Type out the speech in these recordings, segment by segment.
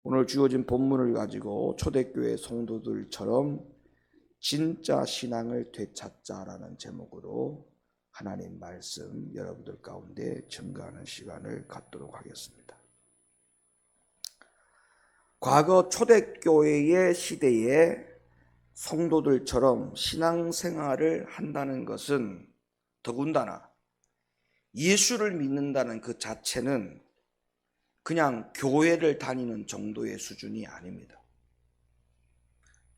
오늘 주어진 본문을 가지고 초대교회 성도들처럼 진짜 신앙을 되찾자라는 제목으로 하나님 말씀 여러분들 가운데 증거하는 시간을 갖도록 하겠습니다. 과거 초대교회의 시대에 성도들처럼 신앙생활을 한다는 것은 더군다나 예수를 믿는다는 그 자체는 그냥 교회를 다니는 정도의 수준이 아닙니다.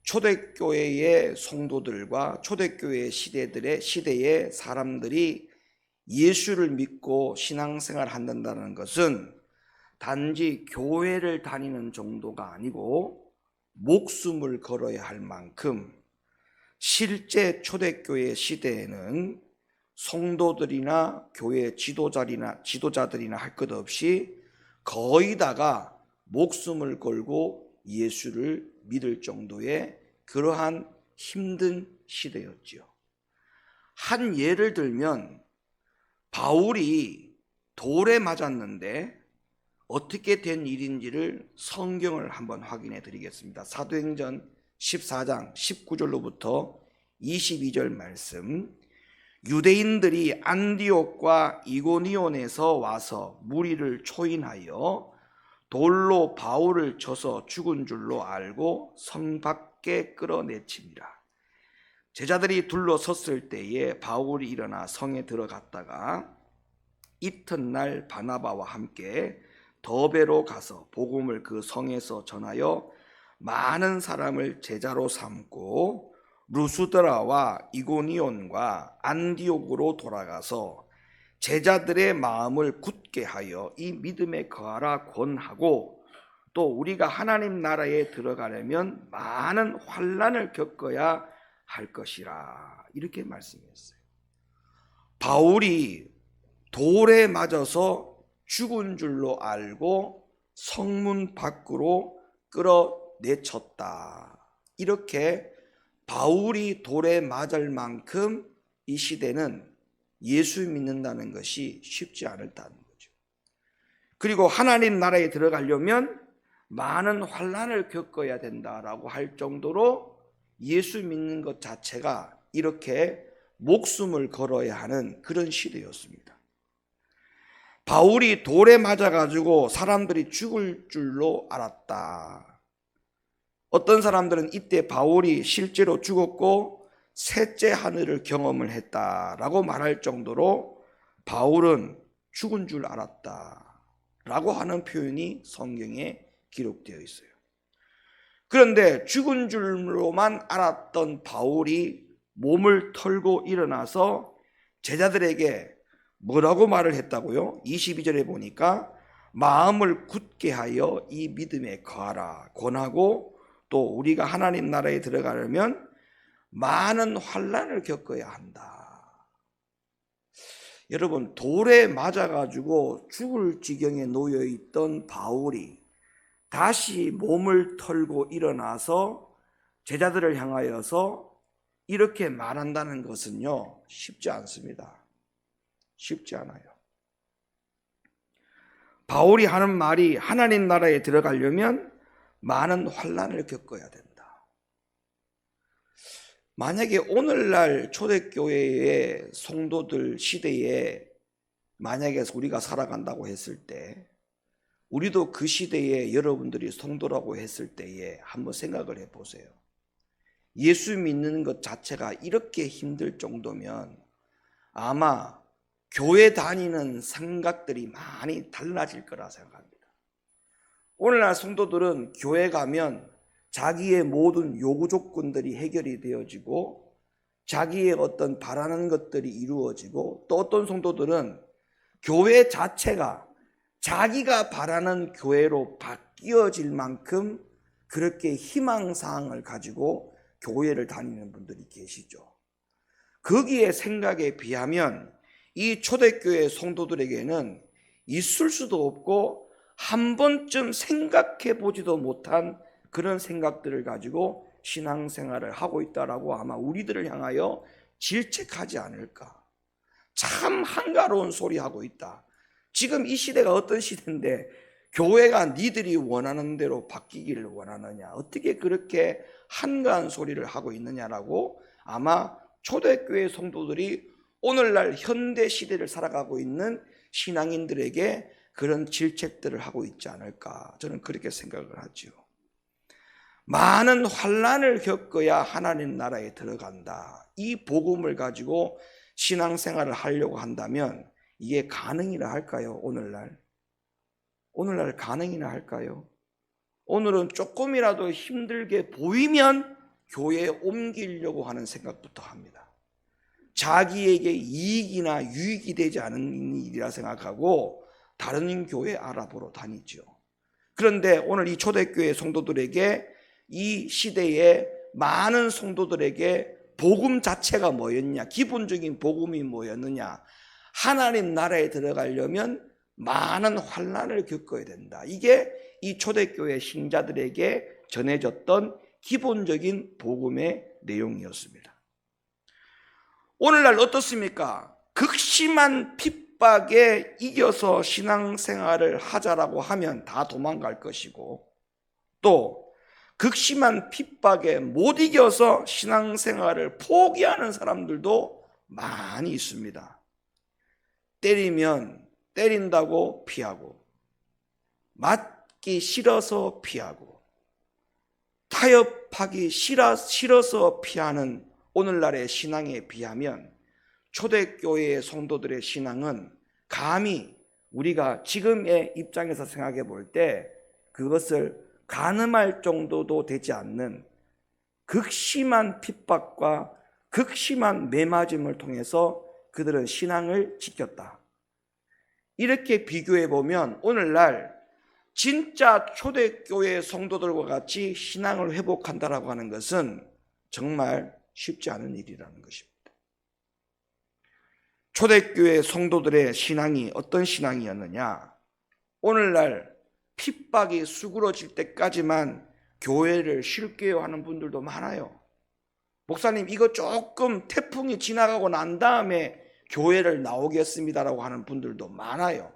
초대교회의 성도들과 초대교회 시대의 사람들이 예수를 믿고 신앙생활을 한다는 것은 단지 교회를 다니는 정도가 아니고 목숨을 걸어야 할 만큼 실제 초대교회 시대에는 성도들이나 교회 지도자들이나 할 것 없이 거의 다가 목숨을 걸고 예수를 믿을 정도의 그러한 힘든 시대였지요. 한 예를 들면 바울이 돌에 맞았는데 어떻게 된 일인지를 성경을 한번 확인해 드리겠습니다. 사도행전 14장 19절로부터 22절 말씀. 유대인들이 안디옥과 이고니온에서 와서 무리를 초인하여 돌로 바울을 쳐서 죽은 줄로 알고 성 밖에 끌어내치니라. 제자들이 둘러섰을 때에 바울이 일어나 성에 들어갔다가 이튿날 바나바와 함께 더베로 가서 복음을 그 성에서 전하여 많은 사람을 제자로 삼고 루스드라와 이고니온과 안디옥으로 돌아가서 제자들의 마음을 굳게 하여 이 믿음에 거하라 권하고, 또 우리가 하나님 나라에 들어가려면 많은 환난을 겪어야 할 것이라, 이렇게 말씀했어요. 바울이 돌에 맞아서 죽은 줄로 알고 성문 밖으로 끌어내쳤다. 이렇게 바울이 돌에 맞을 만큼 이 시대는 예수 믿는다는 것이 쉽지 않았다는 거죠. 그리고 하나님 나라에 들어가려면 많은 환난을 겪어야 된다라고 할 정도로 예수 믿는 것 자체가 이렇게 목숨을 걸어야 하는 그런 시대였습니다. 바울이 돌에 맞아가지고 사람들이 죽을 줄로 알았다. 어떤 사람들은 이때 바울이 실제로 죽었고 셋째 하늘을 경험을 했다라고 말할 정도로 바울은 죽은 줄 알았다라고 하는 표현이 성경에 기록되어 있어요. 그런데 죽은 줄로만 알았던 바울이 몸을 털고 일어나서 제자들에게 뭐라고 말을 했다고요? 22절에 보니까 마음을 굳게 하여 이 믿음에 거하라 권하고, 또 우리가 하나님 나라에 들어가려면 많은 환난을 겪어야 한다. 여러분, 돌에 맞아가지고 죽을 지경에 놓여있던 바울이 다시 몸을 털고 일어나서 제자들을 향하여서 이렇게 말한다는 것은요, 쉽지 않습니다. 쉽지 않아요. 바울이 하는 말이 하나님 나라에 들어가려면 많은 환난을 겪어야 된다. 만약에 오늘날 초대교회의 성도들 시대에 만약에 우리가 살아간다고 했을 때, 우리도 그 시대에 여러분들이 성도라고 했을 때에 한번 생각을 해보세요. 예수 믿는 것 자체가 이렇게 힘들 정도면 아마 교회 다니는 생각들이 많이 달라질 거라 생각합니다. 오늘날 성도들은 교회 가면 자기의 모든 요구 조건들이 해결이 되어지고 자기의 어떤 바라는 것들이 이루어지고, 또 어떤 성도들은 교회 자체가 자기가 바라는 교회로 바뀌어질 만큼 그렇게 희망사항을 가지고 교회를 다니는 분들이 계시죠. 거기에 생각에 비하면 이 초대교회 성도들에게는 있을 수도 없고 한 번쯤 생각해 보지도 못한 그런 생각들을 가지고 신앙생활을 하고 있다라고 아마 우리들을 향하여 질책하지 않을까. 참 한가로운 소리 하고 있다. 지금 이 시대가 어떤 시대인데 교회가 니들이 원하는 대로 바뀌기를 원하느냐, 어떻게 그렇게 한가한 소리를 하고 있느냐라고 아마 초대교회 성도들이 오늘날 현대 시대를 살아가고 있는 신앙인들에게 그런 질책들을 하고 있지 않을까, 저는 그렇게 생각을 하죠. 많은 환난을 겪어야 하나님 나라에 들어간다, 이 복음을 가지고 신앙생활을 하려고 한다면 이게 가능이라 할까요? 오늘날 가능이나 할까요? 오늘은 조금이라도 힘들게 보이면 교회에 옮기려고 하는 생각부터 합니다. 자기에게 이익이나 유익이 되지 않은 일이라 생각하고 다른 교회 알아보러 다니죠. 그런데 오늘 이 초대교회 성도들에게, 이 시대의 많은 성도들에게 복음 자체가 뭐였냐, 기본적인 복음이 뭐였느냐, 하나님 나라에 들어가려면 많은 환난을 겪어야 된다, 이게 이 초대교회 신자들에게 전해졌던 기본적인 복음의 내용이었습니다. 오늘날 어떻습니까? 극심한 핍박에 이겨서 신앙생활을 하자라고 하면 다 도망갈 것이고, 또 극심한 핍박에 못 이겨서 신앙생활을 포기하는 사람들도 많이 있습니다. 때리면 때린다고 피하고, 맞기 싫어서 피하고, 타협하기 싫어서 피하는 오늘날의 신앙에 비하면 초대교회의 성도들의 신앙은 감히 우리가 지금의 입장에서 생각해 볼 때 그것을 가늠할 정도도 되지 않는 극심한 핍박과 극심한 매맞음을 통해서 그들은 신앙을 지켰다. 이렇게 비교해 보면 오늘날 진짜 초대교회 성도들과 같이 신앙을 회복한다라고 하는 것은 정말 쉽지 않은 일이라는 것입니다. 초대교회 성도들의 신앙이 어떤 신앙이었느냐? 오늘날 핍박이 수그러질 때까지만 교회를 쉴게요 하는 분들도 많아요. 목사님, 이거 조금 태풍이 지나가고 난 다음에 교회를 나오겠습니다라고 하는 분들도 많아요.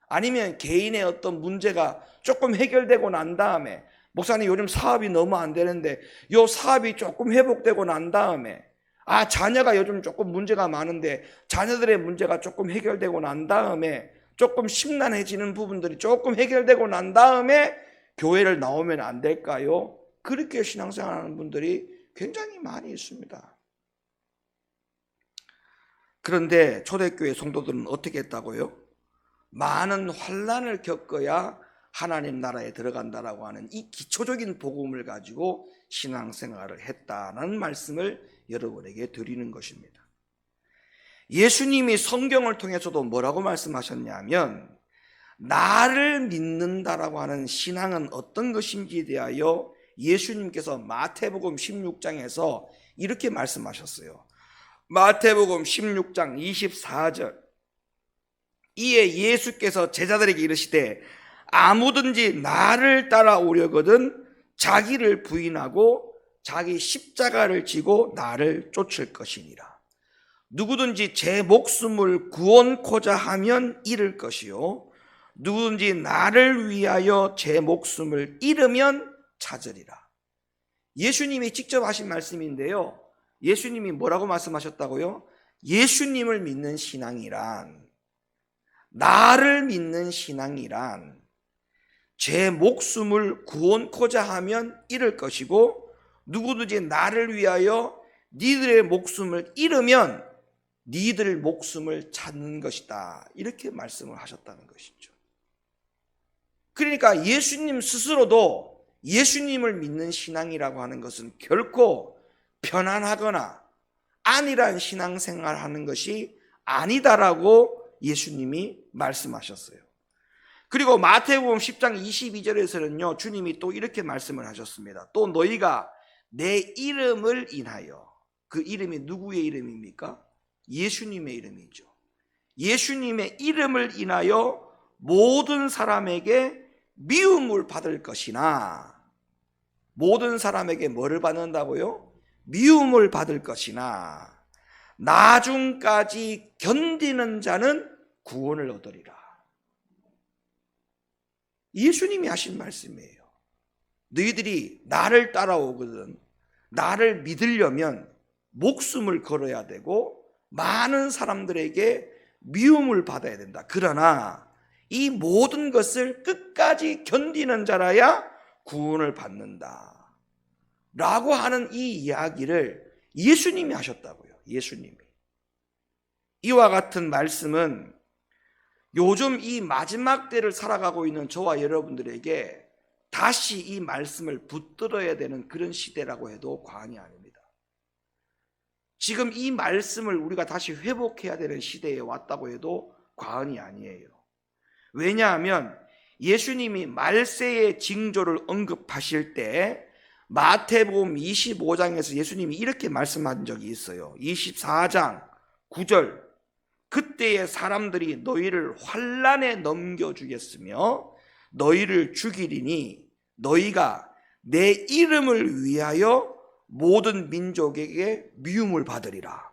아니면 개인의 어떤 문제가 조금 해결되고 난 다음에, 목사님 요즘 사업이 너무 안 되는데 요 사업이 조금 회복되고 난 다음에, 자녀가 요즘 조금 문제가 많은데 자녀들의 문제가 조금 해결되고 난 다음에, 조금 심란해지는 부분들이 조금 해결되고 난 다음에 교회를 나오면 안 될까요? 그렇게 신앙생활하는 분들이 굉장히 많이 있습니다. 그런데 초대교회 성도들은 어떻게 했다고요? 많은 환난을 겪어야 하나님 나라에 들어간다라고 하는 이 기초적인 복음을 가지고 신앙생활을 했다는 말씀을 여러분에게 드리는 것입니다. 예수님이 성경을 통해서도 뭐라고 말씀하셨냐면, 나를 믿는다라고 하는 신앙은 어떤 것인지에 대하여 예수님께서 마태복음 16장에서 이렇게 말씀하셨어요. 마태복음 16장 24절, 이에 예수께서 제자들에게 이르시되 아무든지 나를 따라오려거든 자기를 부인하고 자기 십자가를 지고 나를 쫓을 것이니라. 누구든지 제 목숨을 구원코자 하면 잃을 것이요, 누구든지 나를 위하여 제 목숨을 잃으면 찾으리라. 예수님이 직접 하신 말씀인데요, 예수님이 뭐라고 말씀하셨다고요? 예수님을 믿는 신앙이란, 나를 믿는 신앙이란 제 목숨을 구원코자 하면 잃을 것이고, 누구든지 나를 위하여 니들의 목숨을 잃으면 니들 목숨을 찾는 것이다, 이렇게 말씀을 하셨다는 것이죠. 그러니까 예수님 스스로도 예수님을 믿는 신앙이라고 하는 것은 결코 편안하거나 안일한 신앙생활 하는 것이 아니다라고 예수님이 말씀하셨어요. 그리고 마태복음 10장 22절에서는요, 주님이 또 이렇게 말씀을 하셨습니다. 또 너희가 내 이름을 인하여, 그 이름이 누구의 이름입니까? 예수님의 이름이죠. 예수님의 이름을 인하여 모든 사람에게 미움을 받을 것이나, 모든 사람에게 뭐를 받는다고요? 미움을 받을 것이나 나중까지 견디는 자는 구원을 얻으리라. 예수님이 하신 말씀이에요. 너희들이 나를 따라오거든 나를 믿으려면 목숨을 걸어야 되고 많은 사람들에게 미움을 받아야 된다. 그러나 이 모든 것을 끝까지 견디는 자라야 구원을 받는다 라고 하는 이 이야기를 예수님이 하셨다고요. 예수님이. 이와 같은 말씀은 요즘 이 마지막 때를 살아가고 있는 저와 여러분들에게 다시 이 말씀을 붙들어야 되는 그런 시대라고 해도 과언이 아닙니다. 지금 이 말씀을 우리가 다시 회복해야 되는 시대에 왔다고 해도 과언이 아니에요. 왜냐하면 예수님이 말세의 징조를 언급하실 때 마태복음 25장에서 예수님이 이렇게 말씀한 적이 있어요. 24장 9절 그때의 사람들이 너희를 환난에 넘겨주겠으며 너희를 죽이리니 너희가 내 이름을 위하여 모든 민족에게 미움을 받으리라.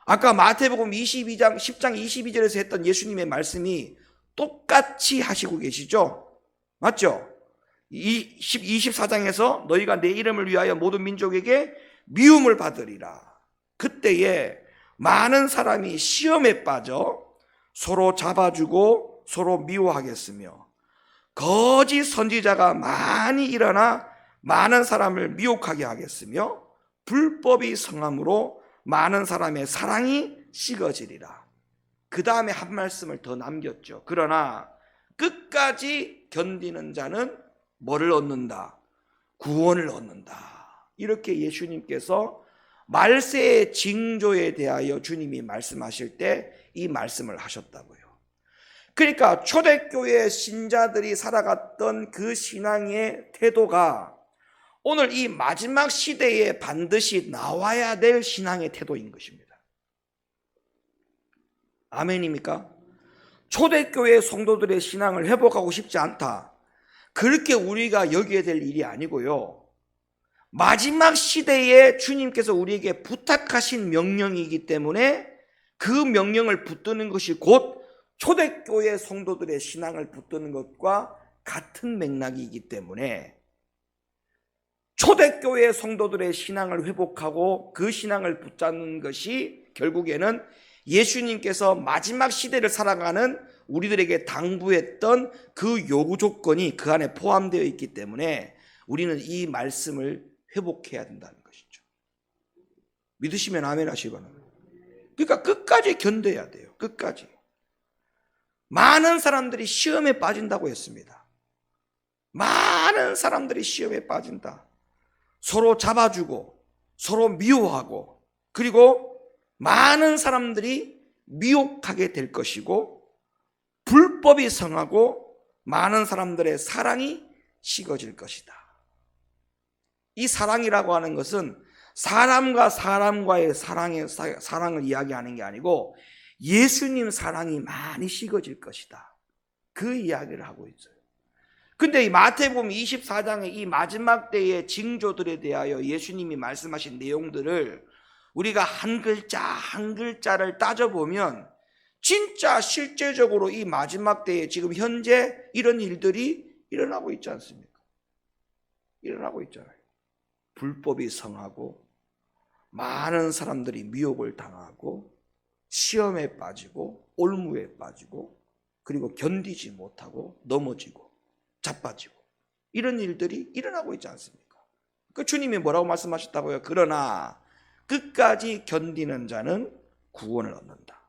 아까 마태복음 22장 10장 22절에서 했던 예수님의 말씀이 똑같이 하시고 계시죠? 맞죠? 24장에서 너희가 내 이름을 위하여 모든 민족에게 미움을 받으리라. 그때에 많은 사람이 시험에 빠져 서로 잡아주고 서로 미워하겠으며 거짓 선지자가 많이 일어나 많은 사람을 미혹하게 하겠으며 불법이 성함으로 많은 사람의 사랑이 식어지리라. 그 다음에 한 말씀을 더 남겼죠. 그러나 끝까지 견디는 자는 뭐를 얻는다? 구원을 얻는다. 이렇게 예수님께서 말세의 징조에 대하여 주님이 말씀하실 때 이 말씀을 하셨다고요. 그러니까 초대교회 신자들이 살아갔던 그 신앙의 태도가 오늘 이 마지막 시대에 반드시 나와야 될 신앙의 태도인 것입니다. 아멘입니까? 초대교회 성도들의 신앙을 회복하고 싶지 않다. 그렇게 우리가 여겨야 될 일이 아니고요. 마지막 시대에 주님께서 우리에게 부탁하신 명령이기 때문에 그 명령을 붙드는 것이 곧 초대교회 성도들의 신앙을 붙드는 것과 같은 맥락이기 때문에 초대교회 성도들의 신앙을 회복하고 그 신앙을 붙잡는 것이 결국에는 예수님께서 마지막 시대를 살아가는 우리들에게 당부했던 그 요구 조건이 그 안에 포함되어 있기 때문에 우리는 이 말씀을 회복해야 된다는 것이죠. 믿으시면 아멘 하시기 바랍니다. 그러니까 끝까지 견뎌야 돼요. 끝까지. 많은 사람들이 시험에 빠진다고 했습니다. 많은 사람들이 시험에 빠진다. 서로 잡아주고 서로 미워하고 그리고 많은 사람들이 미혹하게 될 것이고 불법이 성하고 많은 사람들의 사랑이 식어질 것이다. 이 사랑이라고 하는 것은 사람과 사람과의 사랑을 이야기하는 게 아니고 예수님 사랑이 많이 식어질 것이다. 그 이야기를 하고 있어요. 근데 이 마태복음 24장의 이 마지막 때의 징조들에 대하여 예수님이 말씀하신 내용들을 우리가 한 글자 한 글자를 따져보면 진짜 실제적으로 이 마지막 때에 지금 현재 이런 일들이 일어나고 있지 않습니까? 일어나고 있잖아요. 불법이 성하고 많은 사람들이 미혹을 당하고 시험에 빠지고 올무에 빠지고 그리고 견디지 못하고 넘어지고 자빠지고 이런 일들이 일어나고 있지 않습니까? 그 주님이 뭐라고 말씀하셨다고요? 그러나 끝까지 견디는 자는 구원을 얻는다.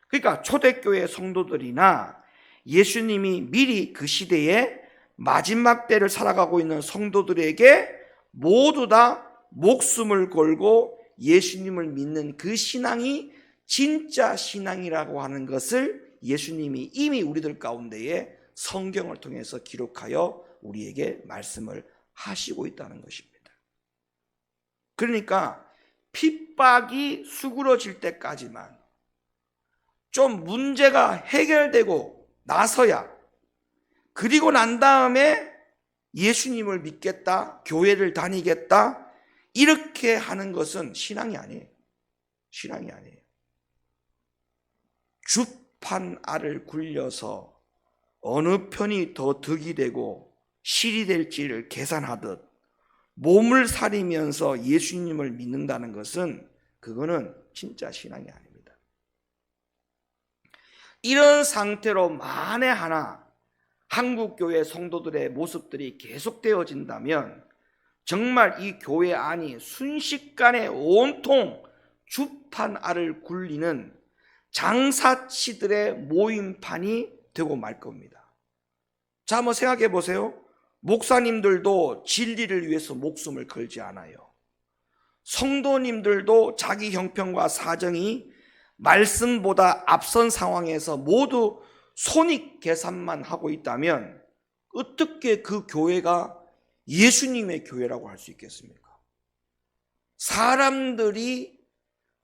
그러니까 초대교회 성도들이나 예수님이 미리 그 시대에 마지막 때를 살아가고 있는 성도들에게 모두 다 목숨을 걸고 예수님을 믿는 그 신앙이 진짜 신앙이라고 하는 것을 예수님이 이미 우리들 가운데에 성경을 통해서 기록하여 우리에게 말씀을 하시고 있다는 것입니다. 그러니까 핍박이 수그러질 때까지만 좀 문제가 해결되고 나서야 그리고 난 다음에 예수님을 믿겠다, 교회를 다니겠다 이렇게 하는 것은 신앙이 아니에요. 신앙이 아니에요. 주판 알을 굴려서 어느 편이 더 득이 되고 실이 될지를 계산하듯 몸을 사리면서 예수님을 믿는다는 것은 그거는 진짜 신앙이 아닙니다. 이런 상태로 만에 하나 한국교회 성도들의 모습들이 계속되어진다면 정말 이 교회 안이 순식간에 온통 주판알을 굴리는 장사치들의 모임판이 되고 말 겁니다. 자, 한번 생각해 보세요. 목사님들도 진리를 위해서 목숨을 걸지 않아요. 성도님들도 자기 형편과 사정이 말씀보다 앞선 상황에서 모두 손익 계산만 하고 있다면 어떻게 그 교회가 예수님의 교회라고 할 수 있겠습니까? 사람들이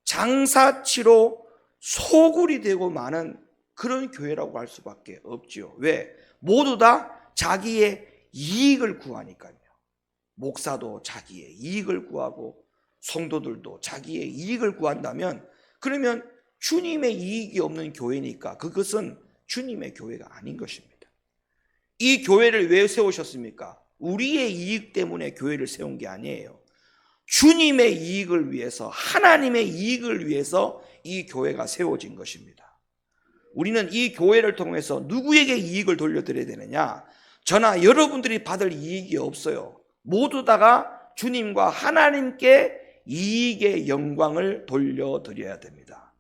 장사치로 소굴이 되고 마는 그런 교회라고 할 수밖에 없죠. 왜? 모두 다 자기의 이익을 구하니까요. 목사도 자기의 이익을 구하고 성도들도 자기의 이익을 구한다면 그러면 주님의 이익이 없는 교회니까 그것은 주님의 교회가 아닌 것입니다. 이 교회를 왜 세우셨습니까? 우리의 이익 때문에 교회를 세운 게 아니에요. 주님의 이익을 위해서, 하나님의 이익을 위해서 이 교회가 세워진 것입니다. 우리는 이 교회를 통해서 누구에게 이익을 돌려드려야 되느냐? 저나 여러분들이 받을 이익이 없어요. 모두 다가 주님과 하나님께 이익의 영광을 돌려드려야 됩니다.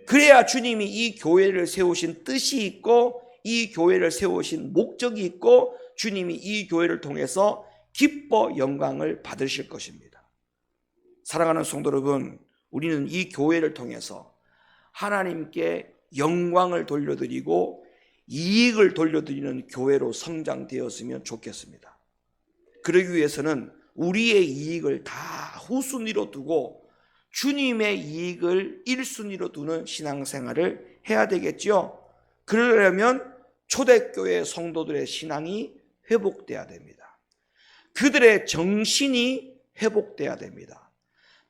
그래야 주님이 이 교회를 세우신 뜻이 있고 이 교회를 세우신 목적이 있고 주님이 이 교회를 통해서 기뻐 영광을 받으실 것입니다. 사랑하는 성도 여러분, 우리는 이 교회를 통해서 하나님께 영광을 돌려드리고 이익을 돌려드리는 교회로 성장되었으면 좋겠습니다. 그러기 위해서는 우리의 이익을 다 후순위로 두고 주님의 이익을 1순위로 두는 신앙생활을 해야 되겠죠. 그러려면 초대교회 성도들의 신앙이 회복돼야 됩니다. 그들의 정신이 회복돼야 됩니다.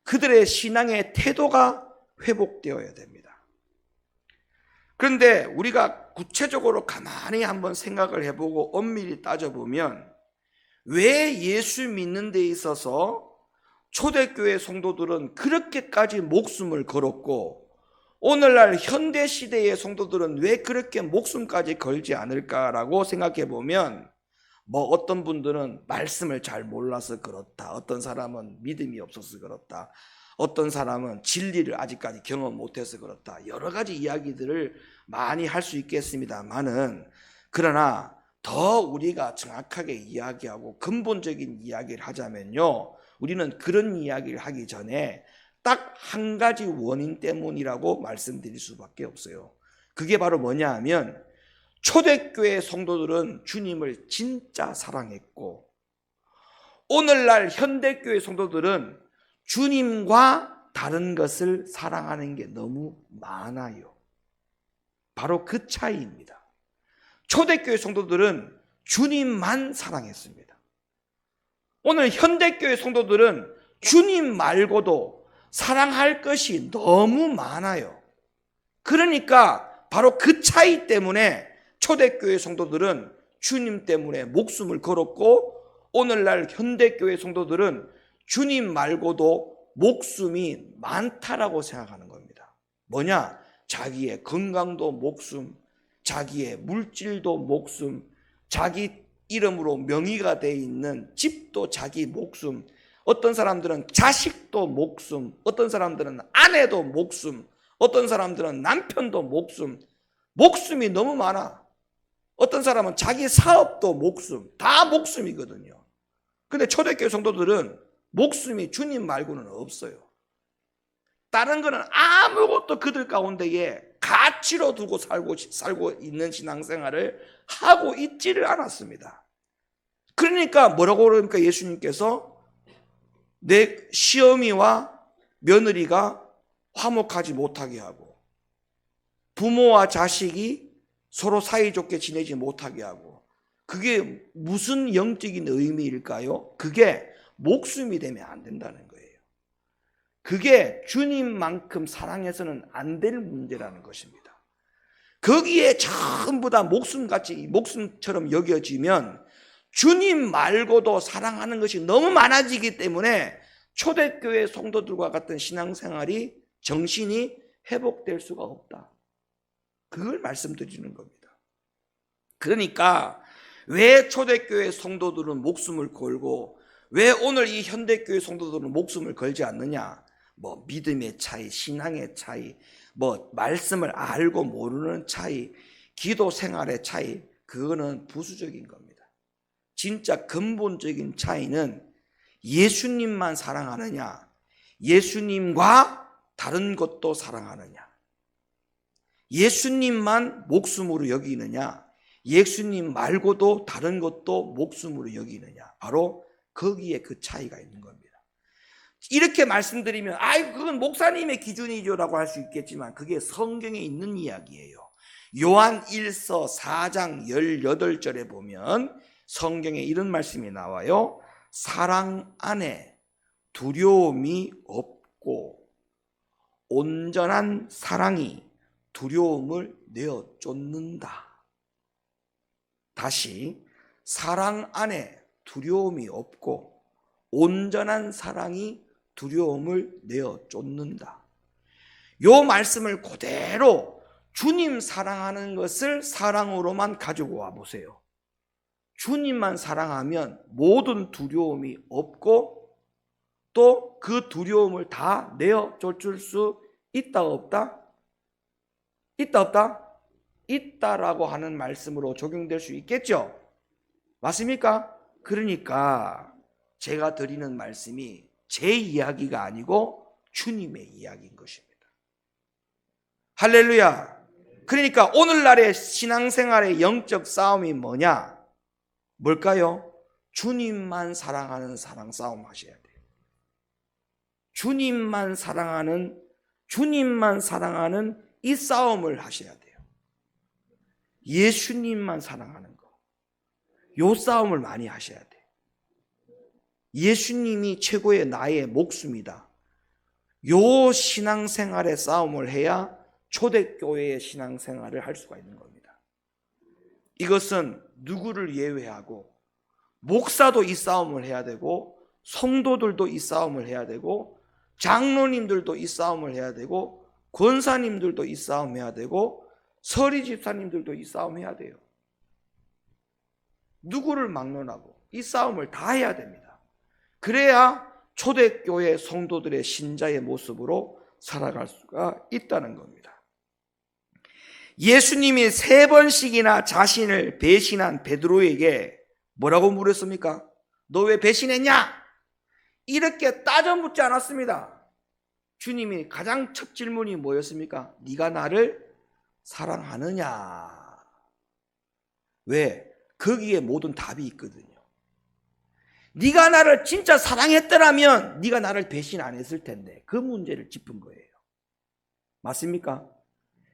그들의 신앙의 태도가 회복되어야 됩니다. 그런데 우리가 구체적으로 가만히 한번 생각을 해보고 엄밀히 따져보면 왜 예수 믿는 데 있어서 초대교회 성도들은 그렇게까지 목숨을 걸었고 오늘날 현대시대의 성도들은 왜 그렇게 목숨까지 걸지 않을까라고 생각해 보면 어떤 분들은 말씀을 잘 몰라서 그렇다, 어떤 사람은 믿음이 없어서 그렇다, 어떤 사람은 진리를 아직까지 경험 못해서 그렇다, 여러 가지 이야기들을 많이 할 수 있겠습니다만은 그러나 더 우리가 정확하게 이야기하고 근본적인 이야기를 하자면요, 우리는 그런 이야기를 하기 전에 딱 한 가지 원인 때문이라고 말씀드릴 수밖에 없어요. 그게 바로 뭐냐 하면 초대교회 성도들은 주님을 진짜 사랑했고 오늘날 현대교회 성도들은 주님과 다른 것을 사랑하는 게 너무 많아요. 바로 그 차이입니다. 초대교회 성도들은 주님만 사랑했습니다. 오늘 현대교회 성도들은 주님 말고도 사랑할 것이 너무 많아요. 그러니까 바로 그 차이 때문에 초대교회 성도들은 주님 때문에 목숨을 걸었고 오늘날 현대교회 성도들은 주님 말고도 목숨이 많다라고 생각하는 겁니다. 뭐냐? 자기의 건강도 목숨, 자기의 물질도 목숨, 자기 이름으로 명의가 되어 있는 집도 자기 목숨, 어떤 사람들은 자식도 목숨, 어떤 사람들은 아내도 목숨, 어떤 사람들은 남편도 목숨, 목숨이 너무 많아. 어떤 사람은 자기 사업도 목숨, 다 목숨이거든요. 근데 초대교회 성도들은 목숨이 주님 말고는 없어요. 다른 거는 아무것도 그들 가운데에 가치로 두고 살고 있는 신앙생활을 하고 있지를 않았습니다. 그러니까 뭐라고 그러니까 예수님께서 내 시어미와 며느리가 화목하지 못하게 하고 부모와 자식이 서로 사이좋게 지내지 못하게 하고 그게 무슨 영적인 의미일까요? 그게 목숨이 되면 안 된다는 거예요. 그게 주님만큼 사랑해서는 안 될 문제라는 것입니다. 거기에 전부 다 목숨처럼 여겨지면 주님 말고도 사랑하는 것이 너무 많아지기 때문에 초대교회 성도들과 같은 신앙생활이 정신이 회복될 수가 없다. 그걸 말씀드리는 겁니다. 그러니까 왜 초대교회 성도들은 목숨을 걸고 왜 오늘 이 현대교회 성도들은 목숨을 걸지 않느냐? 뭐 믿음의 차이, 신앙의 차이, 뭐 말씀을 알고 모르는 차이, 기도 생활의 차이, 그거는 부수적인 겁니다. 진짜 근본적인 차이는 예수님만 사랑하느냐, 예수님과 다른 것도 사랑하느냐, 예수님만 목숨으로 여기느냐, 예수님 말고도 다른 것도 목숨으로 여기느냐, 바로 거기에 그 차이가 있는 겁니다. 이렇게 말씀드리면 그건 목사님의 기준이죠 라고 할 수 있겠지만 그게 성경에 있는 이야기예요. 요한 1서 4장 18절에 보면 성경에 이런 말씀이 나와요. 사랑 안에 두려움이 없고 온전한 사랑이 두려움을 내어 쫓는다. 다시, 사랑 안에 두려움이 없고 온전한 사랑이 두려움을 내어 쫓는다. 요 말씀을 그대로 주님 사랑하는 것을 사랑으로만 가지고 와 보세요. 주님만 사랑하면 모든 두려움이 없고 또 그 두려움을 다 내어 쫓을 수 있다 없다? 있다 없다? 있다라고 하는 말씀으로 적용될 수 있겠죠? 맞습니까? 그러니까 제가 드리는 말씀이 제 이야기가 아니고 주님의 이야기인 것입니다. 할렐루야. 그러니까 오늘날의 신앙생활의 영적 싸움이 뭐냐? 뭘까요? 주님만 사랑하는 사랑 싸움 하셔야 돼요. 주님만 사랑하는 이 싸움을 하셔야 돼요. 예수님만 사랑하는 거, 요 싸움을 많이 하셔야 돼요. 예수님이 최고의 나의 목숨이다. 요 신앙생활의 싸움을 해야 초대교회의 신앙생활을 할 수가 있는 겁니다. 이것은 누구를 예외하고 목사도 이 싸움을 해야 되고 성도들도 이 싸움을 해야 되고 장로님들도 이 싸움을 해야 되고 권사님들도 이 싸움 해야 되고 서리 집사님들도 이 싸움 해야 돼요. 누구를 막론하고 이 싸움을 다 해야 됩니다. 그래야 초대교회 성도들의 신자의 모습으로 살아갈 수가 있다는 겁니다. 예수님이 3번씩이나 자신을 배신한 베드로에게 뭐라고 물었습니까? 너 왜 배신했냐? 이렇게 따져 묻지 않았습니다. 주님이 가장 첫 질문이 뭐였습니까? 네가 나를 사랑하느냐? 왜? 거기에 모든 답이 있거든요. 네가 나를 진짜 사랑했더라면 네가 나를 배신 안 했을 텐데 그 문제를 짚은 거예요. 맞습니까?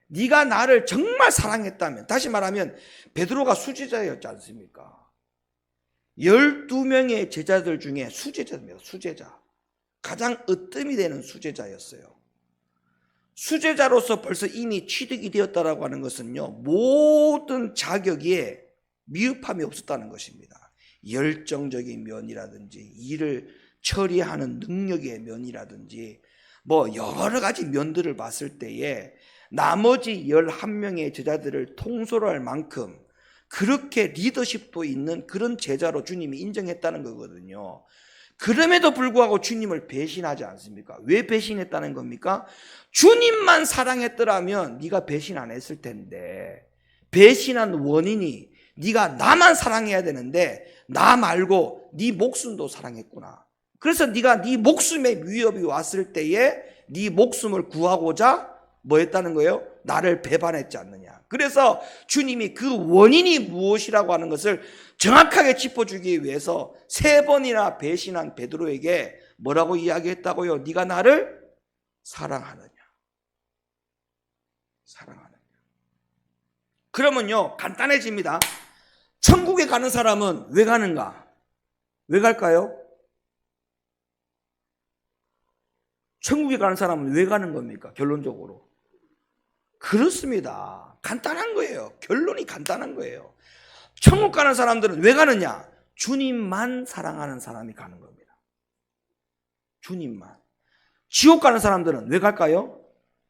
네가 나를 정말 사랑했다면, 다시 말하면 베드로가 수제자였지 않습니까? 12명의 제자들 중에 수제자입니다. 수제자. 가장 으뜸이 되는 수제자였어요. 수제자로서 벌써 이미 취득이 되었다라고 하는 것은요, 모든 자격에 미흡함이 없었다는 것입니다. 열정적인 면이라든지 일을 처리하는 능력의 면이라든지 뭐 여러 가지 면들을 봤을 때에 나머지 11명의 제자들을 통솔할 만큼 그렇게 리더십도 있는 그런 제자로 주님이 인정했다는 거거든요. 그럼에도 불구하고 주님을 배신하지 않습니까? 왜 배신했다는 겁니까? 주님만 사랑했더라면 네가 배신 안 했을 텐데, 배신한 원인이 네가 나만 사랑해야 되는데 나 말고 네 목숨도 사랑했구나. 그래서 네가 네 목숨에 위협이 왔을 때에 네 목숨을 구하고자 뭐 했다는 거예요? 나를 배반했지 않느냐. 그래서 주님이 그 원인이 무엇이라고 하는 것을 정확하게 짚어주기 위해서 3번이나 배신한 베드로에게 뭐라고 이야기했다고요? 네가 나를 사랑하느냐. 사랑하느냐. 그러면요, 간단해집니다. 천국에 가는 사람은 왜 가는가? 왜 갈까요? 천국에 가는 사람은 왜 가는 겁니까? 결론적으로. 그렇습니다. 간단한 거예요. 결론이 간단한 거예요. 천국 가는 사람들은 왜 가느냐? 주님만 사랑하는 사람이 가는 겁니다. 주님만. 지옥 가는 사람들은 왜 갈까요?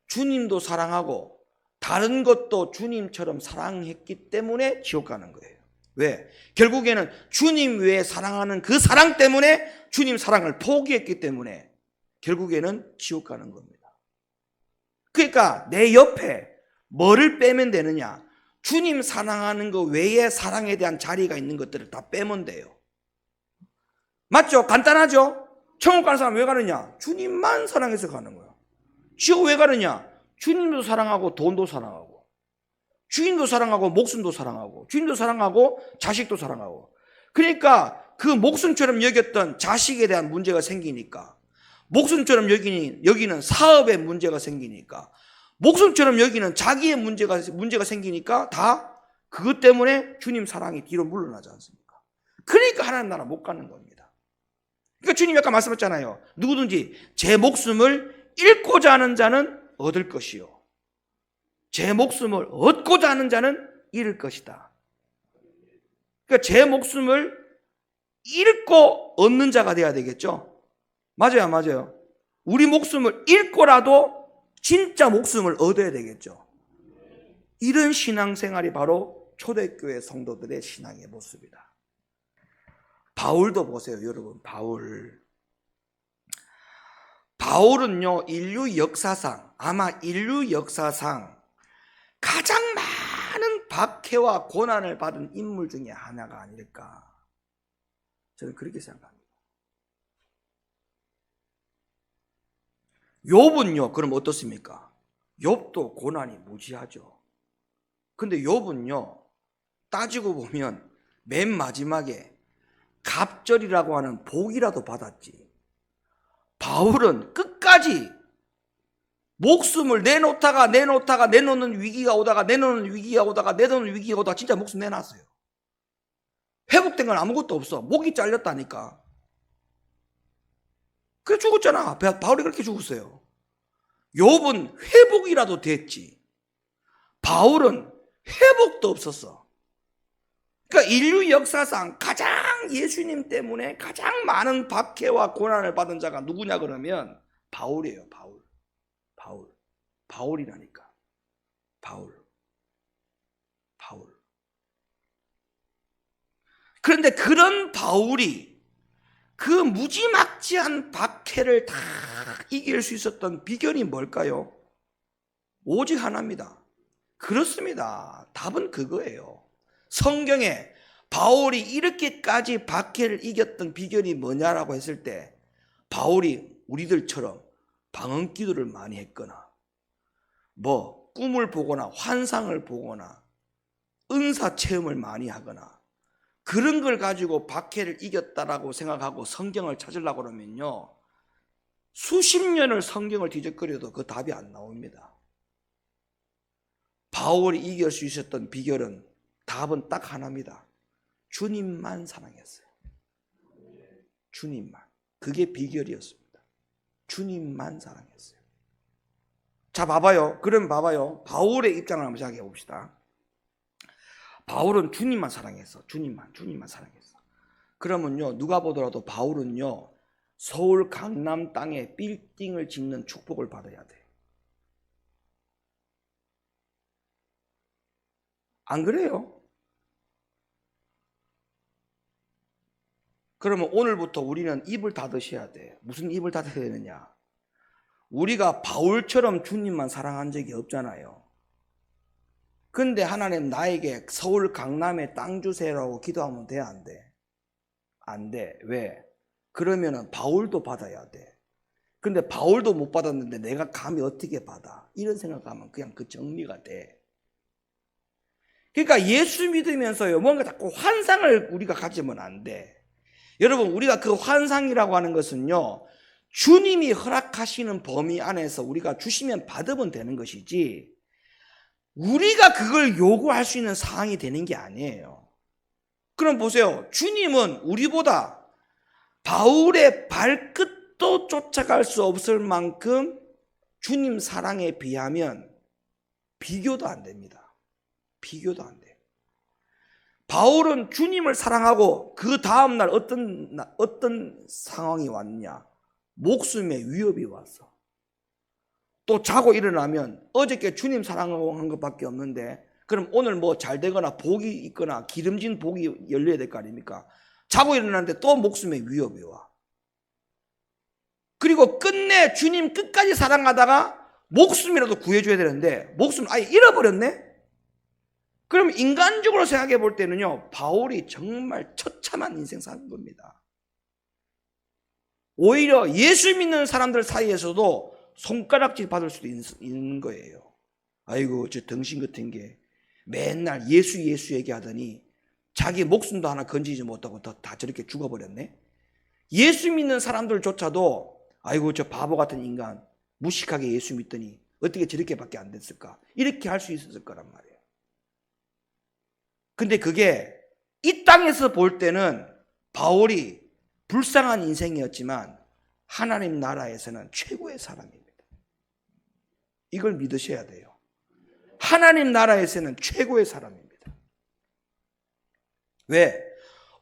주님도 사랑하고 다른 것도 주님처럼 사랑했기 때문에 지옥 가는 거예요. 왜? 결국에는 주님 외에 사랑하는 그 사랑 때문에 주님 사랑을 포기했기 때문에 결국에는 지옥 가는 겁니다. 그러니까 내 옆에 뭐를 빼면 되느냐? 주님 사랑하는 것 외에 사랑에 대한 자리가 있는 것들을 다 빼면 돼요. 맞죠? 간단하죠? 천국 가는 사람 왜 가느냐? 주님만 사랑해서 가는 거야. 지옥 왜 가느냐? 주님도 사랑하고 돈도 사랑하고 주님도 사랑하고 목숨도 사랑하고 주님도 사랑하고 자식도 사랑하고, 그러니까 그 목숨처럼 여겼던 자식에 대한 문제가 생기니까, 목숨처럼 여기는 사업에 문제가 생기니까, 목숨처럼 여기는 자기의 문제가 생기니까 다 그것 때문에 주님 사랑이 뒤로 물러나지 않습니까? 그러니까 하나님 나라 못 가는 겁니다. 그러니까 주님이 아까 말씀하셨잖아요. 누구든지 제 목숨을 잃고자 하는 자는 얻을 것이요, 제 목숨을 얻고자 하는 자는 잃을 것이다. 그러니까 제 목숨을 잃고 얻는 자가 돼야 되겠죠. 맞아요, 맞아요. 우리 목숨을 잃고라도 진짜 목숨을 얻어야 되겠죠. 이런 신앙생활이 바로 초대교회 성도들의 신앙의 모습이다. 바울도 보세요, 여러분. 바울은요, 아마 인류 역사상 가장 많은 박해와 고난을 받은 인물 중에 하나가 아닐까, 저는 그렇게 생각합니다. 욥은요, 그럼 어떻습니까? 욥도 고난이 무지하죠. 근데 욥은요, 따지고 보면 맨 마지막에 갑절이라고 하는 복이라도 받았지, 바울은 끝까지 목숨을 내놓는 위기가 오다가 진짜 목숨 내놨어요. 회복된 건 아무것도 없어. 목이 잘렸다니까. 그래 죽었잖아. 바울이 그렇게 죽었어요. 욥은 회복이라도 됐지, 바울은 회복도 없었어. 그러니까 인류 역사상 가장 예수님 때문에 가장 많은 박해와 고난을 받은 자가 누구냐 그러면 바울이에요. 바울이라니까. 바울. 그런데 그런 바울이 그 무지막지한 박해를 다 이길 수 있었던 비결이 뭘까요? 오직 하나입니다. 그렇습니다. 답은 그거예요. 성경에 바울이 이렇게까지 박해를 이겼던 비결이 뭐냐라고 했을 때, 바울이 우리들처럼 방언 기도를 많이 했거나 꿈을 보거나 환상을 보거나 은사 체험을 많이 하거나 그런 걸 가지고 박해를 이겼다라고 생각하고 성경을 찾으려고 그러면요, 수십 년을 성경을 뒤적거려도 그 답이 안 나옵니다. 바울이 이길 수 있었던 비결은, 답은 딱 하나입니다. 주님만 사랑했어요. 주님만. 그게 비결이었습니다. 주님만 사랑했어요. 자, 그럼 봐봐요. 바울의 입장을 한번 생각해 봅시다. 바울은 주님만 사랑했어. 주님만 사랑했어. 그러면요, 누가 보더라도 바울은요, 서울 강남 땅에 빌딩을 짓는 축복을 받아야 돼. 안 그래요? 그러면 오늘부터 우리는 입을 닫으셔야 돼. 무슨 입을 닫아야 되느냐? 우리가 바울처럼 주님만 사랑한 적이 없잖아요. 근데 하나님 나에게 서울 강남에 땅 주세요라고 기도하면 돼, 안 돼? 안 돼. 왜? 그러면은 바울도 받아야 돼. 근데 바울도 못 받았는데 내가 감히 어떻게 받아? 이런 생각하면 그냥 그 정리가 돼. 그러니까 예수 믿으면서요, 뭔가 자꾸 환상을 우리가 가지면 안 돼. 여러분, 우리가 그 환상이라고 하는 것은요, 주님이 허락하시는 범위 안에서 우리가 주시면 받으면 되는 것이지, 우리가 그걸 요구할 수 있는 사항이 되는 게 아니에요. 그럼 보세요. 주님은 우리보다 바울의 발끝도 쫓아갈 수 없을 만큼 주님 사랑에 비하면 비교도 안 됩니다. 비교도 안 돼요. 바울은 주님을 사랑하고 그 다음날 어떤 상황이 왔냐? 목숨의 위협이 왔어. 또 자고 일어나면 어저께 주님 사랑하고 한 것밖에 없는데 그럼 오늘 뭐 잘 되거나 복이 있거나 기름진 복이 열려야 될 거 아닙니까? 자고 일어났는데 또 목숨의 위협이 와. 그리고 끝내 주님 끝까지 사랑하다가 목숨이라도 구해줘야 되는데 목숨을 아예 잃어버렸네? 그럼 인간적으로 생각해 볼 때는요, 바울이 정말 처참한 인생 산 겁니다. 오히려 예수 믿는 사람들 사이에서도 손가락질 받을 수도 있는 거예요. 아이고, 저 덩신 같은 게 맨날 예수 얘기하더니 자기 목숨도 하나 건지지 못하고 다 저렇게 죽어버렸네. 예수 믿는 사람들조차도 아이고, 저 바보 같은 인간 무식하게 예수 믿더니 어떻게 저렇게밖에 안 됐을까? 이렇게 할 수 있었을 거란 말이에요. 근데 그게 이 땅에서 볼 때는 바울이 불쌍한 인생이었지만 하나님 나라에서는 최고의 사람입니다. 이걸 믿으셔야 돼요. 하나님 나라에서는 최고의 사람입니다. 왜?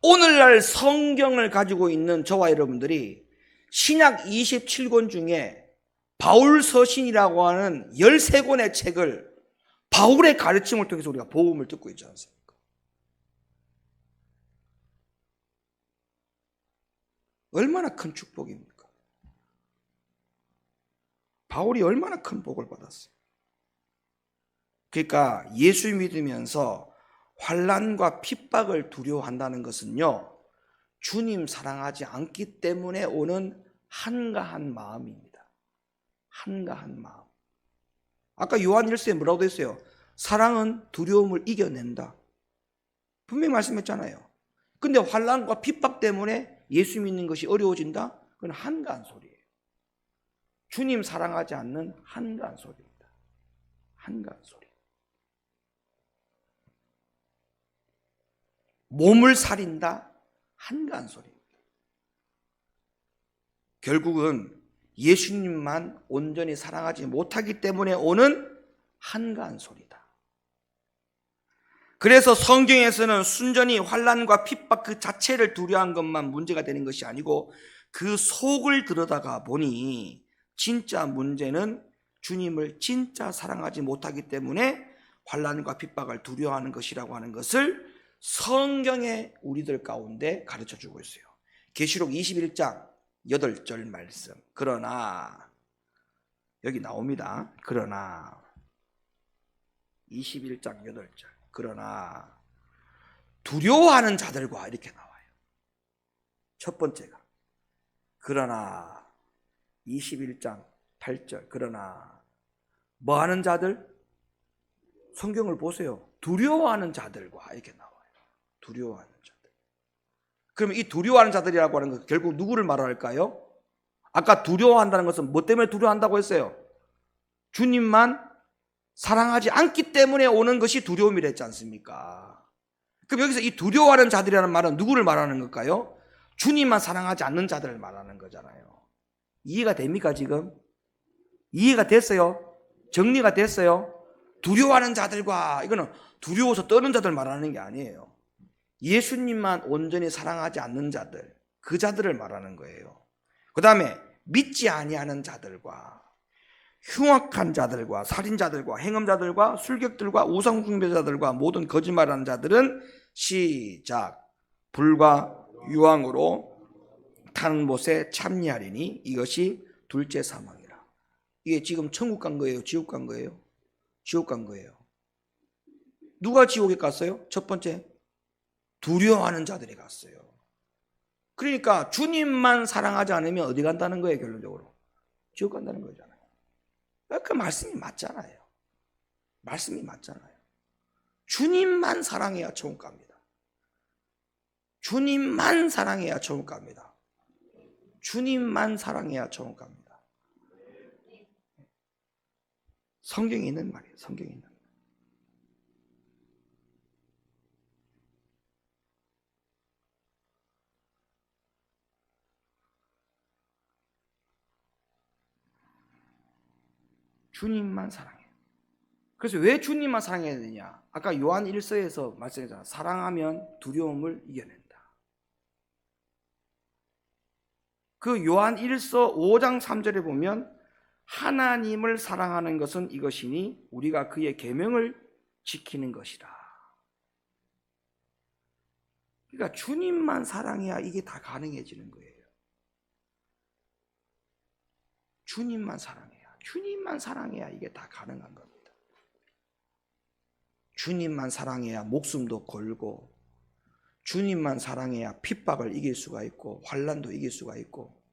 오늘날 성경을 가지고 있는 저와 여러분들이 신약 27권 중에 바울 서신이라고 하는 13권의 책을 바울의 가르침을 통해서 우리가 복음을 듣고 있지 않습니까? 얼마나 큰 축복입니까? 바울이 얼마나 큰 복을 받았어요. 그러니까 예수 믿으면서 환난과 핍박을 두려워한다는 것은요, 주님 사랑하지 않기 때문에 오는 한가한 마음입니다. 한가한 마음. 아까 요한 1서에 뭐라고 했어요? 사랑은 두려움을 이겨낸다. 분명히 말씀했잖아요. 근데 환난과 핍박 때문에 예수 믿는 것이 어려워진다? 그건 한가한 소리예요. 주님 사랑하지 않는 한가한 소리입니다. 한가한 소리. 몸을 살인다? 한가한 소리입니다. 결국은 예수님만 온전히 사랑하지 못하기 때문에 오는 한가한 소리다. 그래서 성경에서는 순전히 환난과 핍박 그 자체를 두려워한 것만 문제가 되는 것이 아니고 그 속을 들여다가 보니 진짜 문제는 주님을 진짜 사랑하지 못하기 때문에 환난과 핍박을 두려워하는 것이라고 하는 것을 성경에 우리들 가운데 가르쳐주고 있어요. 계시록 21장 8절 말씀. 그러나 여기 나옵니다. 그러나 21장 8절. 그러나 두려워하는 자들과 이렇게 나와요. 첫 번째가 그러나 21장 8절. 그러나 뭐 하는 자들? 성경을 보세요. 두려워하는 자들과 이렇게 나와요. 두려워하는 자들. 그러면 이 두려워하는 자들이라고 하는 것 결국 누구를 말할까요? 아까 두려워한다는 것은 뭐 때문에 두려워한다고 했어요? 주님만 사랑하지 않기 때문에 오는 것이 두려움이라 했지 않습니까? 그럼 여기서 이 두려워하는 자들이라는 말은 누구를 말하는 걸까요? 주님만 사랑하지 않는 자들을 말하는 거잖아요. 이해가 됩니까 지금? 이해가 됐어요? 정리가 됐어요? 두려워하는 자들과 이거는 두려워서 떠는 자들 말하는 게 아니에요. 예수님만 온전히 사랑하지 않는 자들, 그 자들을 말하는 거예요. 그 다음에 믿지 아니하는 자들과 흉악한 자들과 살인자들과 행음자들과 술객들과 우상숭배자들과 모든 거짓말하는 자들은 시작 불과 유황으로 타는 못에 참여하리니 이것이 둘째 사망이라. 이게 지금 천국 간 거예요? 지옥 간 거예요? 지옥 간 거예요. 누가 지옥에 갔어요? 첫 번째 두려워하는 자들이 갔어요. 그러니까 주님만 사랑하지 않으면 어디 간다는 거예요? 결론적으로 지옥 간다는 거잖아요. 그 말씀이 맞잖아요. 말씀이 맞잖아요. 주님만 사랑해야 천국 갑니다. 주님만 사랑해야 천국 갑니다. 주님만 사랑해야 천국 갑니다. 성경에 있는 말이에요. 성경에 있는 말. 주님만 사랑해요. 그래서 왜 주님만 사랑해야 되냐? 아까 요한 1서에서 말씀했잖아. 사랑하면 두려움을 이겨낸다. 그 요한 1서 5장 3절에 보면 하나님을 사랑하는 것은 이것이니 우리가 그의 계명을 지키는 것이다. 그러니까 주님만 사랑해야 이게 다 가능해지는 거예요. 주님만 사랑해야 이게 다 가능한 겁니다. 주님만 사랑해야 목숨도 걸고, 주님만 사랑해야 핍박을 이길 수가 있고 환난도 이길 수가 있고,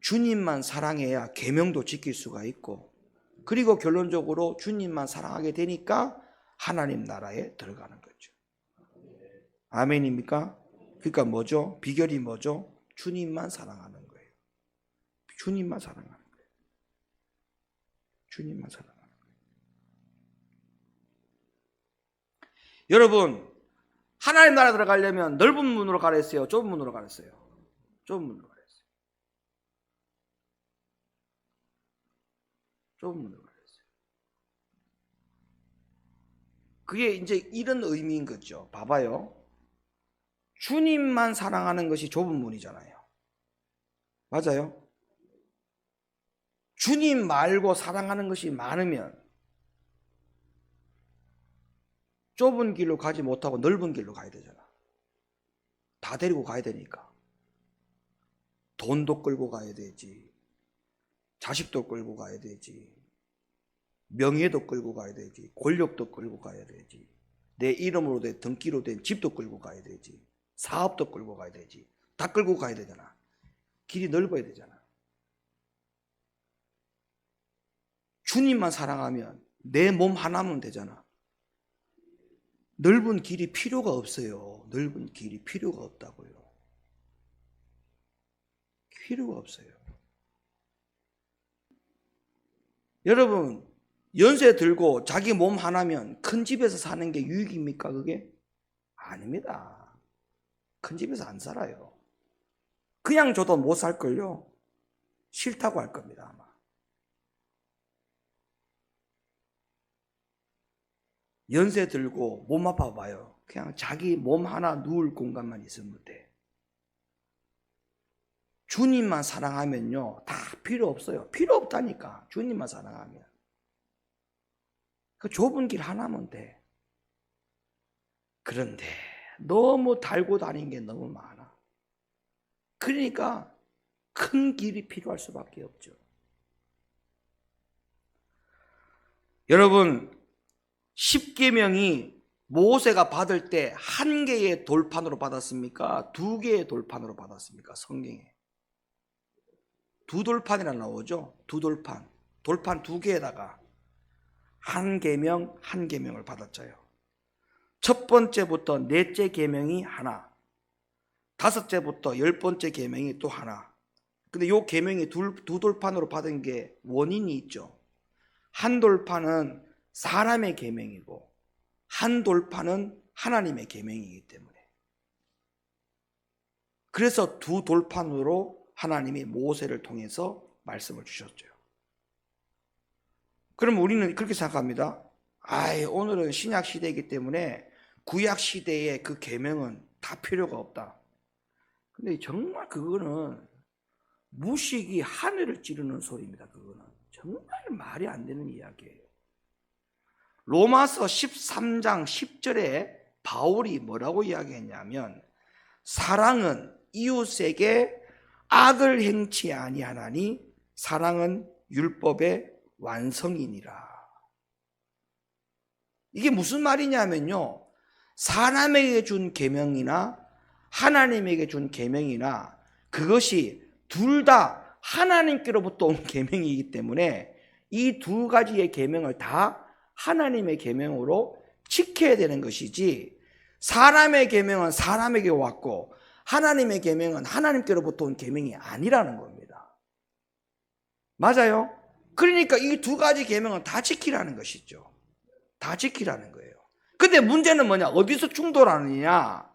주님만 사랑해야 계명도 지킬 수가 있고, 그리고 결론적으로 주님만 사랑하게 되니까 하나님 나라에 들어가는 거죠. 아멘입니까? 그러니까 뭐죠? 비결이 뭐죠? 주님만 사랑하는 거예요. 주님만 사랑하는 거예요. 주님만 사랑하는 거예요. 여러분, 하나님 나라 들어가려면 넓은 문으로 가라 했어요? 좁은 문으로 가라 했어요? 좁은 문으로 가라 했어요. 좁은 문으로 가라 했어요. 그게 이제 이런 의미인 거죠. 봐봐요. 주님만 사랑하는 것이 좁은 문이잖아요. 맞아요? 주님 말고 사랑하는 것이 많으면 좁은 길로 가지 못하고 넓은 길로 가야 되잖아. 다 데리고 가야 되니까. 돈도 끌고 가야 되지, 자식도 끌고 가야 되지, 명예도 끌고 가야 되지, 권력도 끌고 가야 되지, 내 이름으로 된 등기로 된 집도 끌고 가야 되지, 사업도 끌고 가야 되지. 다 끌고 가야 되잖아. 길이 넓어야 되잖아. 주님만 사랑하면 내 몸 하나면 되잖아. 넓은 길이 필요가 없어요. 넓은 길이 필요가 없다고요. 필요가 없어요. 여러분, 연세 들고 자기 몸 하나면 큰 집에서 사는 게 유익입니까? 그게? 아닙니다. 큰 집에서 안 살아요. 그냥 줘도 못 살걸요. 싫다고 할 겁니다, 아마. 연세 들고 몸 아파 봐요. 그냥 자기 몸 하나 누울 공간만 있으면 돼. 주님만 사랑하면요, 다 필요 없어요. 필요 없다니까. 주님만 사랑하면. 그 좁은 길 하나면 돼. 그런데 너무 달고 다니는 게 너무 많아. 그러니까 큰 길이 필요할 수밖에 없죠. 여러분, 10계명이 모세가 받을 때 한 개의 돌판으로 받았습니까? 두 개의 돌판으로 받았습니까? 성경에 두 돌판이라 나오죠. 두 돌판, 돌판 두 개에다가 한 계명 한 계명을 받았어요. 첫 번째부터 넷째 계명이 하나, 다섯째부터 10번째 계명이 또 하나. 근데 요 계명이 두 돌판으로 받은 게 원인이 있죠. 한 돌판은 사람의 계명이고 한 돌판은 하나님의 계명이기 때문에. 그래서 두 돌판으로 하나님이 모세를 통해서 말씀을 주셨죠. 그럼 우리는 그렇게 생각합니다. 오늘은 신약 시대이기 때문에 구약 시대의 그 계명은 다 필요가 없다. 근데 정말 그거는 무식이 하늘을 찌르는 소리입니다. 그거는 정말 말이 안 되는 이야기예요. 로마서 13장 10절에 바울이 뭐라고 이야기했냐면, 사랑은 이웃에게 악을 행치 아니하나니 사랑은 율법의 완성이니라. 이게 무슨 말이냐면요, 사람에게 준 계명이나 하나님에게 준 계명이나 그것이 둘 다 하나님께로부터 온 계명이기 때문에 이 두 가지의 계명을 다 하나님의 계명으로 지켜야 되는 것이지, 사람의 계명은 사람에게 왔고 하나님의 계명은 하나님께로부터 온 계명이 아니라는 겁니다. 맞아요? 그러니까 이 두 가지 계명은 다 지키라는 것이죠. 다 지키라는 거예요. 근데 문제는 뭐냐? 어디서 충돌하느냐?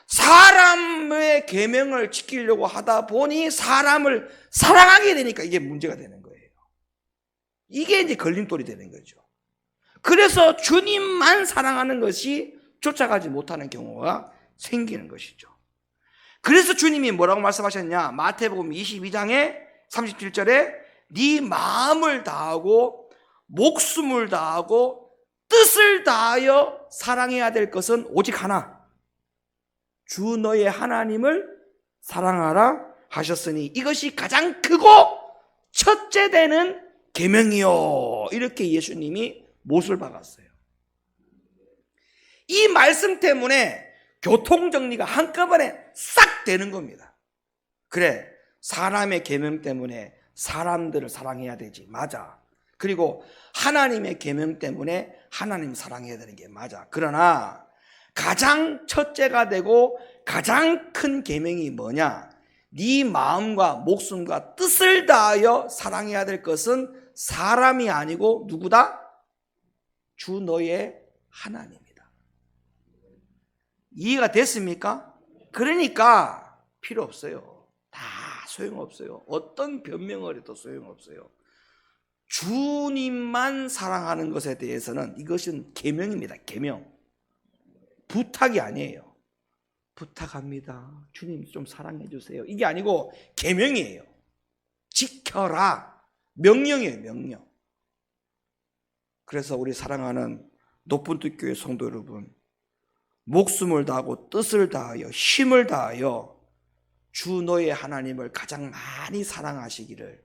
사람의 계명을 지키려고 하다 보니 사람을 사랑하게 되니까 이게 문제가 되는 거예요. 이게 이제 걸림돌이 되는 거죠. 그래서 주님만 사랑하는 것이 쫓아가지 못하는 경우가 생기는 것이죠. 그래서 주님이 뭐라고 말씀하셨냐? 마태복음 22장에 37절에 네 마음을 다하고 목숨을 다하고 뜻을 다하여 사랑해야 될 것은 오직 하나, 주 너의 하나님을 사랑하라 하셨으니 이것이 가장 크고 첫째 되는 계명이요. 이렇게 예수님이 못을 박았어요. 이 말씀 때문에 교통정리가 한꺼번에 싹 되는 겁니다. 그래, 사람의 계명 때문에 사람들을 사랑해야 되지, 맞아. 그리고 하나님의 계명 때문에 하나님 사랑해야 되는 게 맞아. 그러나 가장 첫째가 되고 가장 큰 계명이 뭐냐? 네 마음과 목숨과 뜻을 다하여 사랑해야 될 것은 사람이 아니고 누구다? 주 너의 하나님이다. 이해가 됐습니까? 그러니까 필요 없어요. 다 소용없어요. 어떤 변명을 해도 소용없어요. 주님만 사랑하는 것에 대해서는 이것은 계명입니다. 계명. 부탁이 아니에요. 부탁합니다. 주님 좀 사랑해 주세요. 이게 아니고 계명이에요. 지켜라. 명령이에요. 명령. 그래서 우리 사랑하는 높은뜻 교회 성도 여러분, 목숨을 다하고 뜻을 다하여 힘을 다하여 주 너의 하나님을 가장 많이 사랑하시기를,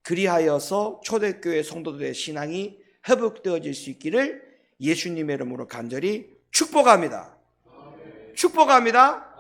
그리하여서 초대교회 성도들의 신앙이 회복되어질 수 있기를 예수님의 이름으로 간절히 축복합니다. 축복합니다.